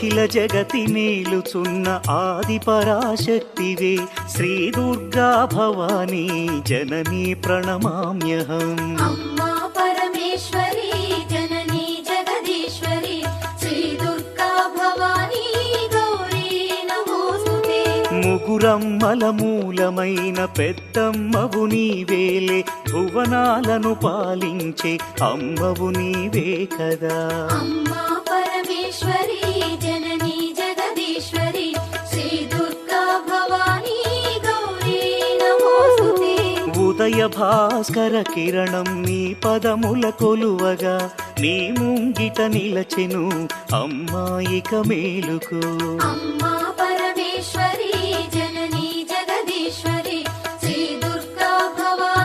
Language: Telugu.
అఖిల జగతి మేలుచున్న ఆది పరాశక్తివే శ్రీ దుర్గా భవానీ జననీ ప్రణమామ్యహం. అమ్మా పరమేశ్వరి జననీ జగదీశ్వరి శ్రీ దుర్గా భవానీ గౌరీ నమోస్తుతే. ముగురమ్మల మూలమైన పెద్దమ్మవు నీవేలే భువనాలను పాలించే అమ్మవు నీవే కదా. అమ్మా పరమేశ్వరి జననీ జగదీశ్వరి శ్రీ దుర్గా భవానీ గౌరీ నమోస్తుతే. ఉదయ భాస్కర కిరణం నీ పదముల కొలువగా నీ ముంగిట నిలచెను అమ్మాయిక మేలుకు. అమ్మా